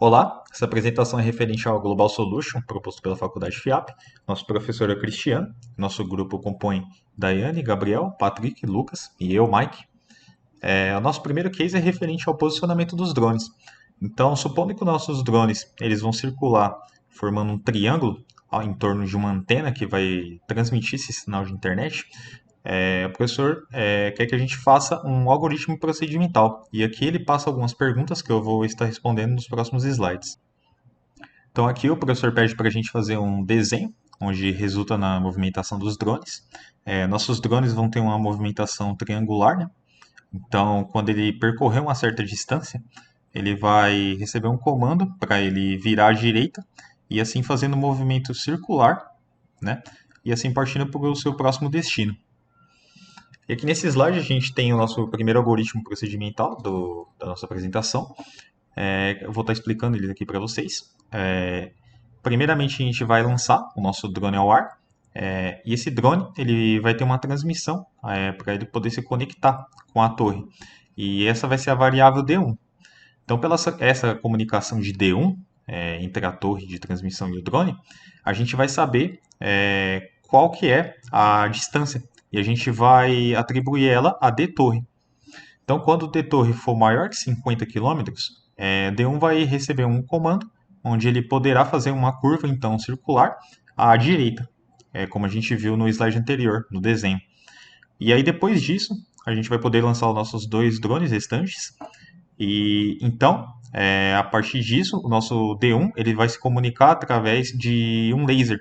Olá, essa apresentação é referente ao Global Solution, proposto pela Faculdade FIAP. Nosso professor é o Cristiano. Nosso grupo compõe Daiane, Gabriel, Patrick, Lucas e eu, Mike. O nosso primeiro case é referente ao posicionamento dos drones. Então, supondo que os nossos drones eles vão circular formando um triângulo em torno de uma antena que vai transmitir esse sinal de internet, o professor quer que a gente faça um algoritmo procedimental. E aqui ele passa algumas perguntas que eu vou estar respondendo nos próximos slides. Então aqui o professor pede para a gente fazer um desenho, onde resulta na movimentação dos drones. Nossos drones vão ter uma movimentação triangular, né? Então, quando ele percorrer uma certa distância, ele vai receber um comando para ele virar à direita e assim fazendo um movimento circular, né? E assim partindo para o seu próximo destino. E aqui nesse slide a gente tem o nosso primeiro algoritmo procedimental da nossa apresentação. Eu vou estar explicando ele aqui para vocês. Primeiramente a gente vai lançar o nosso drone ao ar. E esse drone ele vai ter uma transmissão para ele poder se conectar com a torre. E essa vai ser a variável D1. Então, pela essa comunicação de D1 entre a torre de transmissão e o drone, a gente vai saber qual que é a distância. E a gente vai atribuir ela a D torre. Então, quando o D torre for maior que 50 quilômetros, D1 vai receber um comando onde ele poderá fazer uma curva então circular à direita, como a gente viu no slide anterior, no desenho. E aí depois disso, a gente vai poder lançar os nossos dois drones restantes. E então, a partir disso, o nosso D1 ele vai se comunicar através de um laser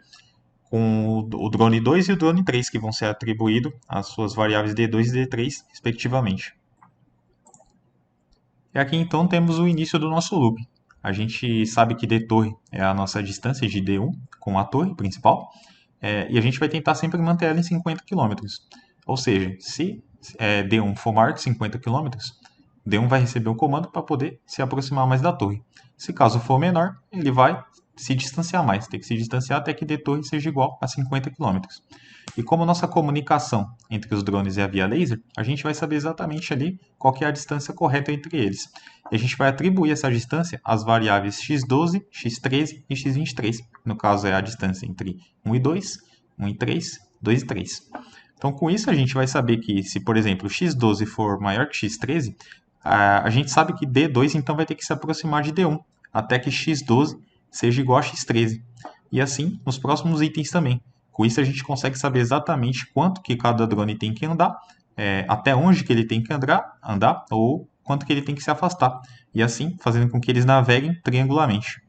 com o drone 2 e o drone 3, que vão ser atribuídos às suas variáveis D2 e D3, respectivamente. E aqui então temos o início do nosso loop. A gente sabe que D torre é a nossa distância de D1 com a torre principal, e a gente vai tentar sempre manter ela em 50 quilômetros. Ou seja, se D1 for maior que 50 quilômetros, D1 vai receber um comando para poder se aproximar mais da torre. Se caso for menor, ele vai se distanciar mais, tem que se distanciar até que D torre seja igual a 50 quilômetros. E como nossa comunicação entre os drones é a via laser, a gente vai saber exatamente ali qual que é a distância correta entre eles. E a gente vai atribuir essa distância às variáveis x12, x13 e x23. No caso é a distância entre 1 e 2, 1 e 3, 2 e 3. Então com isso a gente vai saber que se, por exemplo, x12 for maior que x13, a gente sabe que D2 então vai ter que se aproximar de D1, até que x12 seja igual a x13. E assim nos próximos itens também. Com isso a gente consegue saber exatamente quanto que cada drone tem que andar, até onde que ele tem que andar ou quanto que ele tem que se afastar. E assim fazendo com que eles naveguem triangularmente.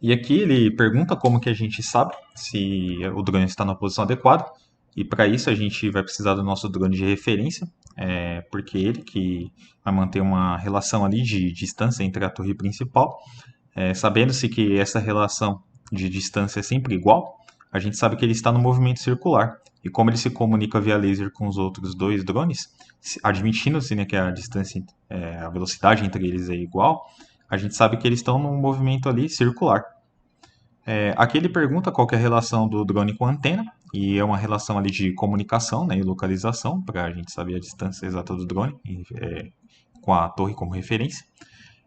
E aqui ele pergunta como que a gente sabe se o drone está na posição adequada. E para isso a gente vai precisar do nosso drone de referência, porque ele que vai manter uma relação ali de distância entre a torre principal. Sabendo-se que essa relação de distância é sempre igual, a gente sabe que ele está no movimento circular. E como ele se comunica via laser com os outros dois drones, admitindo-se, né, que a distância, a velocidade entre eles é igual, a gente sabe que eles estão num movimento ali circular. Aqui ele pergunta qual que é a relação do drone com a antena, e é uma relação ali de comunicação, né, e localização, para a gente saber a distância exata do drone, com a torre como referência.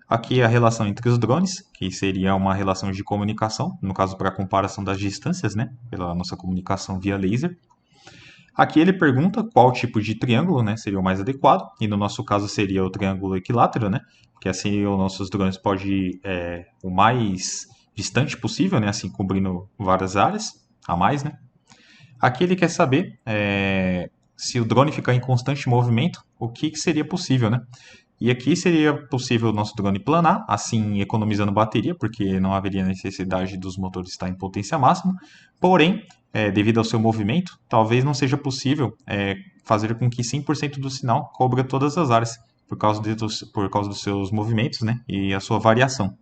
Aqui é a relação entre os drones, que seria uma relação de comunicação, no caso para a comparação das distâncias, né, pela nossa comunicação via laser. Aqui ele pergunta qual tipo de triângulo, né, seria o mais adequado, e no nosso caso seria o triângulo equilátero, né, que assim os nossos drones podem ir o mais distante possível, né, assim cobrindo várias áreas a mais, né. Aqui ele quer saber se o drone ficar em constante movimento, o que seria possível, né? E aqui seria possível o nosso drone planar, assim economizando bateria, porque não haveria necessidade dos motores estar em potência máxima. Porém, devido ao seu movimento, talvez não seja possível fazer com que 100% do sinal cobra todas as áreas, por causa dos seus movimentos, né? E a sua variação.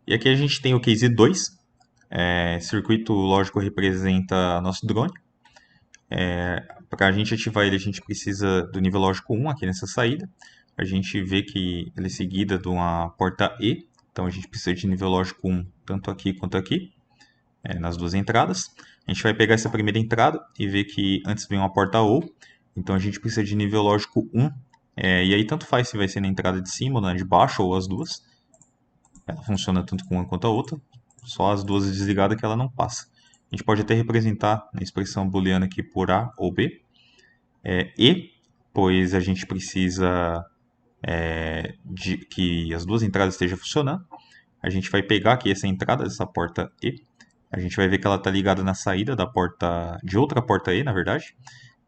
E aqui a gente tem o case 2. Circuito lógico representa nosso drone. Para a gente ativar ele, a gente precisa do nível lógico 1 aqui nessa saída. A gente vê que ele é seguida de uma porta E, então a gente precisa de nível lógico 1 tanto aqui quanto aqui, nas duas entradas. A gente vai pegar essa primeira entrada e ver que antes vem uma porta OU, então a gente precisa de nível lógico 1 E aí tanto faz se vai ser na entrada de cima ou na de baixo ou as duas. Ela funciona tanto com uma quanto a outra, só as duas desligadas que ela não passa. A gente pode até representar na expressão booleana aqui por A ou B. E, pois a gente precisa de que as duas entradas estejam funcionando. A gente vai pegar aqui essa entrada dessa porta E. A gente vai ver que ela está ligada na saída da porta de outra porta E, na verdade.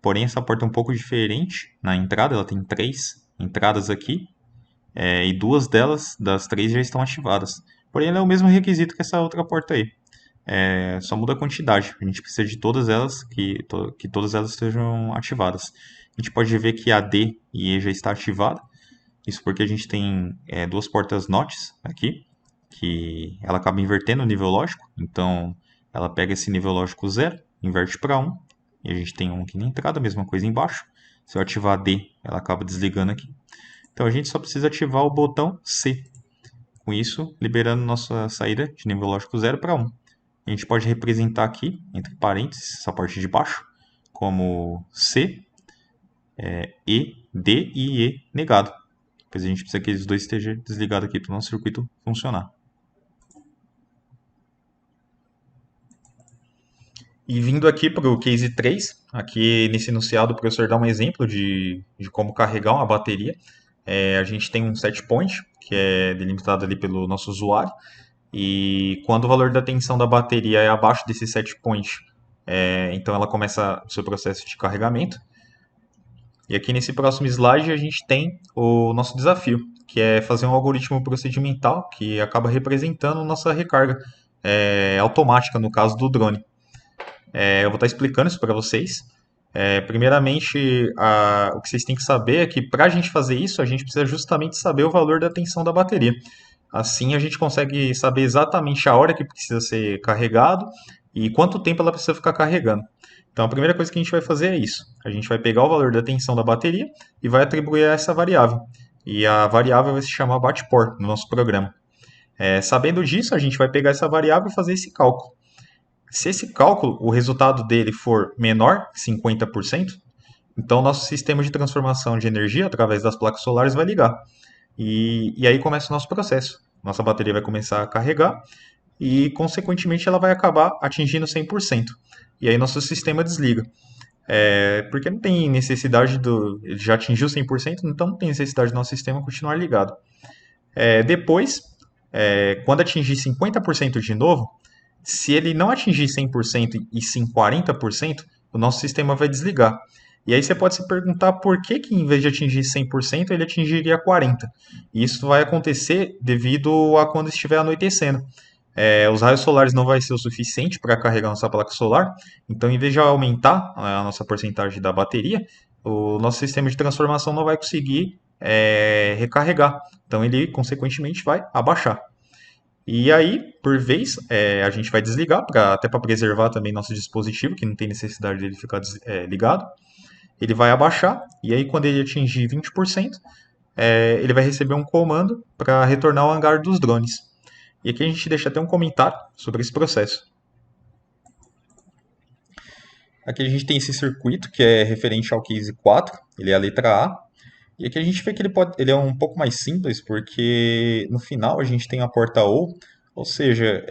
Porém, essa porta é um pouco diferente na entrada. Ela tem três entradas aqui e duas delas, das três, já estão ativadas. Porém, ela é o mesmo requisito que essa outra porta aí. Só muda a quantidade. A gente precisa de todas elas, que todas elas estejam ativadas. A gente pode ver que a D e E já está ativada. Isso porque a gente tem duas portas NOTs aqui, que ela acaba invertendo o nível lógico. Então, ela pega esse nível lógico 0, inverte para 1. E a gente tem 1 aqui na entrada, mesma coisa embaixo. Se eu ativar a D, ela acaba desligando aqui. Então a gente só precisa ativar o botão C. Com isso, liberando nossa saída de nível lógico 0 para 1. A gente pode representar aqui, entre parênteses, essa parte de baixo, como C, E, D e E negado. Pois a gente precisa que eles dois estejam desligados aqui para o nosso circuito funcionar. E vindo aqui para o case 3, aqui nesse enunciado o professor dá um exemplo de como carregar uma bateria. A gente tem um set point, que é delimitado ali pelo nosso usuário, e quando o valor da tensão da bateria é abaixo desse set point, então ela começa o seu processo de carregamento. E aqui nesse próximo slide a gente tem o nosso desafio, que é fazer um algoritmo procedimental que acaba representando nossa recarga automática, no caso do drone. Eu vou estar explicando isso para vocês. Primeiramente, o que vocês têm que saber é que para a gente fazer isso, a gente precisa justamente saber o valor da tensão da bateria. Assim, a gente consegue saber exatamente a hora que precisa ser carregado e quanto tempo ela precisa ficar carregando. Então, a primeira coisa que a gente vai fazer é isso. A gente vai pegar o valor da tensão da bateria e vai atribuir a essa variável. E a variável vai se chamar batpor no nosso programa. Sabendo disso, a gente vai pegar essa variável e fazer esse cálculo. Se esse cálculo, o resultado dele for menor que 50%, então nosso sistema de transformação de energia através das placas solares vai ligar. E aí começa o nosso processo. Nossa bateria vai começar a carregar e, consequentemente, ela vai acabar atingindo 100%. E aí nosso sistema desliga. Porque não tem necessidade ele já atingiu 100%, então não tem necessidade do nosso sistema continuar ligado. Depois, quando atingir 50% de novo, se ele não atingir 100% e sim 40%, o nosso sistema vai desligar. E aí você pode se perguntar por que em vez de atingir 100%, ele atingiria 40%. E isso vai acontecer devido a quando estiver anoitecendo. Os raios solares não vai ser o suficiente para carregar nossa placa solar, então em vez de aumentar a nossa porcentagem da bateria, o nosso sistema de transformação não vai conseguir recarregar. Então ele, consequentemente, vai abaixar. E aí, por vez, a gente vai desligar, até para preservar também nosso dispositivo, que não tem necessidade dele ficar ligado. Ele vai abaixar, e aí quando ele atingir 20%, ele vai receber um comando para retornar ao hangar dos drones. E aqui a gente deixa até um comentário sobre esse processo. Aqui a gente tem esse circuito que é referente ao case 4, ele é a letra A. E aqui a gente vê que ele é um pouco mais simples, porque no final a gente tem a porta ou seja,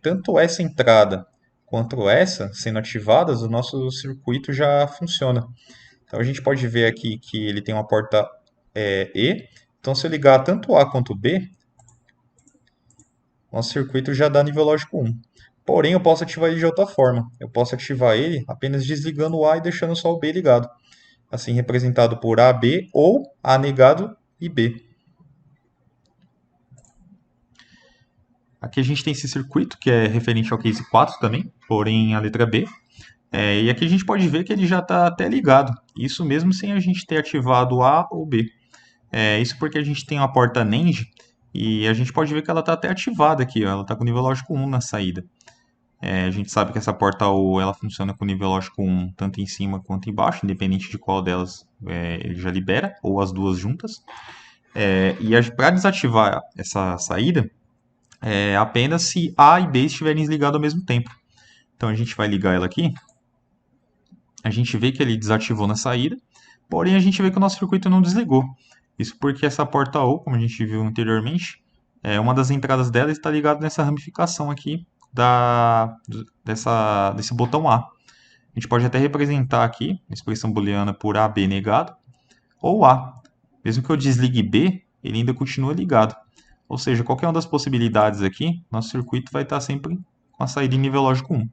tanto essa entrada quanto essa sendo ativadas, o nosso circuito já funciona. Então a gente pode ver aqui que ele tem uma porta E. Então se eu ligar tanto A quanto B, nosso circuito já dá nível lógico 1. Porém, eu posso ativar ele de outra forma. Eu posso ativar ele apenas desligando o A e deixando só o B ligado. Assim representado por AB ou A negado e B. Aqui a gente tem esse circuito que é referente ao case 4 também, porém a letra B. E aqui a gente pode ver que ele já está até ligado. Isso mesmo sem a gente ter ativado A ou B. Isso porque a gente tem uma porta NAND e a gente pode ver que ela está até ativada aqui. Ó, ela está com nível lógico 1 na saída. A gente sabe que essa porta O ela funciona com nível lógico 1 tanto em cima quanto embaixo, independente de qual delas ele já libera, ou as duas juntas. E para desativar essa saída, apenas se A e B estiverem ligados ao mesmo tempo. Então a gente vai ligar ela aqui. A gente vê que ele desativou na saída, Porém, a gente vê que o nosso circuito não desligou. Isso porque essa porta O, como a gente viu anteriormente, uma das entradas dela está ligada nessa ramificação aqui desse botão A. A gente pode até representar aqui a expressão booleana por AB negado ou A. Mesmo que eu desligue B, ele ainda continua ligado. Ou seja, qualquer uma das possibilidades aqui, nosso circuito vai estar sempre com a saída em nível lógico 1.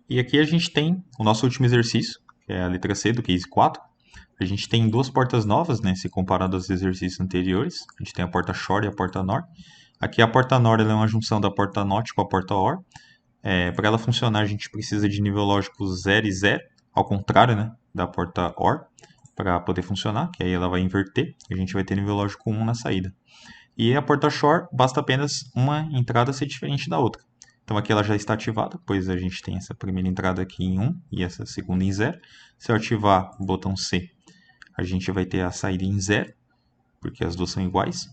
E aqui a gente tem o nosso último exercício, que é a letra C do case 4. A gente tem duas portas novas, né, se comparado aos exercícios anteriores. A gente tem a porta SHOR e a porta NOR. Aqui a porta NOR é uma junção da porta NOT com a porta OR. Para ela funcionar, a gente precisa de nível lógico 0 e 0, ao contrário, né, da porta OR, para poder funcionar, que aí ela vai inverter, e a gente vai ter nível lógico 1 na saída. E a porta SHOR, basta apenas uma entrada ser diferente da outra. Então aqui ela já está ativada, pois a gente tem essa primeira entrada aqui em 1 e essa segunda em 0. Se eu ativar o botão C, a gente vai ter a saída em 0, porque as duas são iguais.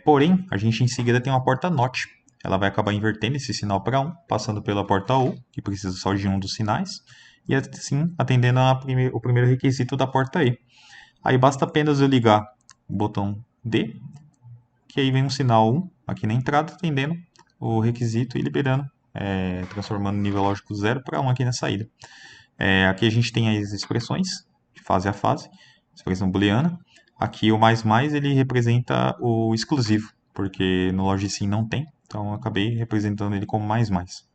Porém, a gente em seguida tem uma porta NOT. Ela vai acabar invertendo esse sinal para 1, passando pela porta U, que precisa só de um dos sinais, e assim atendendo o primeiro requisito da porta E. Aí basta apenas eu ligar o botão D, que aí vem um sinal 1 aqui na entrada, atendendo o requisito e liberando, transformando o nível lógico 0 para 1 aqui na saída. Aqui a gente tem as expressões, de fase a fase, expressão booleana. Aqui o mais ele representa o exclusivo, porque no Logisim não tem, então eu acabei representando ele como mais mais.